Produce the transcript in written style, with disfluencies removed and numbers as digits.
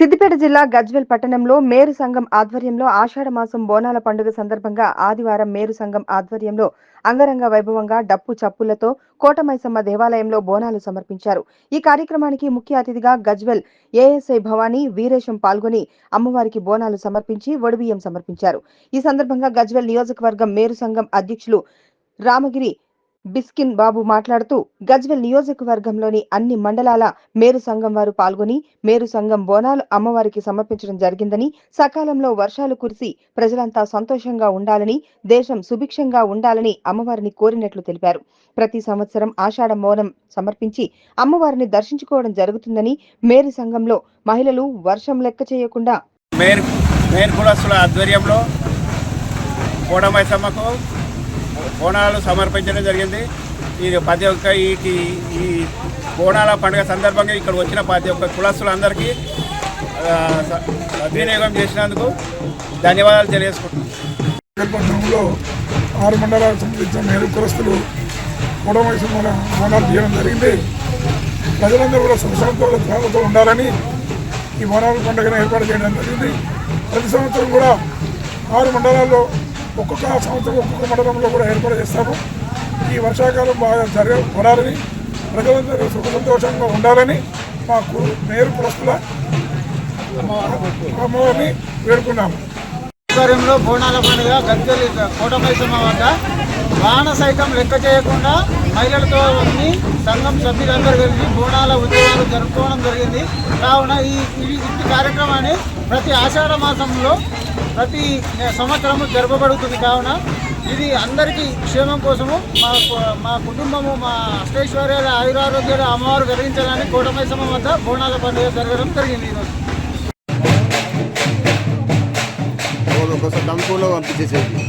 సిద్దిపేట జిల్లా గజ్వేల్ పట్టణంలో మేరు సంఘం ఆధ్వర్యంలో ఆషాఢ మాసం బోనాల పండుగ సందర్భంగా ఆదివారం మేరు సంఘం ఆధ్వర్యంలో అంగరంగ వైభవంగా డప్పు చప్పులతో కోటమైసమ్మ దేవాలయంలో బోనాలు సమర్పించారు. ఈ కార్యక్రమానికి ముఖ్య అతిథిగా గజ్వేల్ ఏఎస్ఐ భవానీ వీరేశం పాల్గొని అమ్మవారికి బోనాలు సమర్పించి వడిబియ్యం సమర్పించారు. ఈ సందర్భంగా గజ్వేల్ నియోజకవర్గం మేరు సంఘం అధ్యక్షులు రామగిరి బిస్కిన్ బాబు మాట్లాడుతూ గజ్వేల్ నియోజకవర్గంలోని అన్ని మండలాల మేరు సంఘం వారు పాల్గొని మేరు సంఘం బోనాలు అమ్మవారికి సమర్పించడం జరిగిందని, సకాలంలో వర్షాలు కురిసి ప్రజలంతా సంతోషంగా ఉండాలని, దేశం సుభిక్షంగా ఉండాలని అమ్మవారిని కోరినట్లు తెలిపారు. ప్రతి సంవత్సరం ఆషాఢ బోనం సమర్పించి అమ్మవారిని దర్శించుకోవడం జరుగుతుందని, మేరు సంఘంలో మహిళలు వర్షం లెక్క చేయకుండా ఆధ్వర్యంలో కోటమైసమ్మకు బోనాలు సమర్పించడం జరిగింది. ఇది ప్రతి ఒక్క ఈ బోనాల పండుగ సందర్భంగా ఇక్కడ వచ్చిన ప్రతి ఒక్క కులస్తులందరికీ సద్వినియోగం చేసినందుకు ధన్యవాదాలు తెలియజేసుకుంటున్నాను. 6 మండలాలకు సంబంధించిన మేరు కులస్తులు కోటమైసమ్మ బోనాలు తీయడం జరిగింది. ప్రజలందరూ కూడా సుఖశాంతులతో ఉండాలని ఈ బోనాల పండుగను ఏర్పాటు చేయడం జరిగింది. ప్రతి సంవత్సరం కూడా 6 మండలాల్లో ఒక్కొక్క సంవత్సరం ఒక్కొక్క మండలంలో కూడా ఏర్పాటు చేస్తాము. ఈ వర్షాకాలం బాగా జరగాలని, ప్రజలందరూ సుఖ సంతోషంగా ఉండాలని మా మేరు కులస్తుల అమ్మవారిని వేడుకున్నాము. ఆధ్వర్యంలో బోనాల పండుగ గజ్వేల్ కోటమైసమ్మ వద్ద వాహన సైతం లెక్క చేయకుండా మహిళలతో సంఘం సభ్యులందరూ కలిసి బోనాల ఉత్సవాలు జరుపుకోవడం జరిగింది. కావున ఈ కార్యక్రమాన్ని ప్రతి ఆషాఢ మాసంలో ప్రతి సంవత్సరము జరపబడుతుంది. కావున ఇది అందరికీ క్షేమం కోసము మా కుటుంబము మా అష్టైశ్వర్యాల ఆయురారోగ్యాల అమ్మవారు కలిగించాలని కోటమైసమ్మ వద్ద బోనాల పండుగ జరగడం జరిగింది. ఈరోజు దంపూలో పంపించేసేది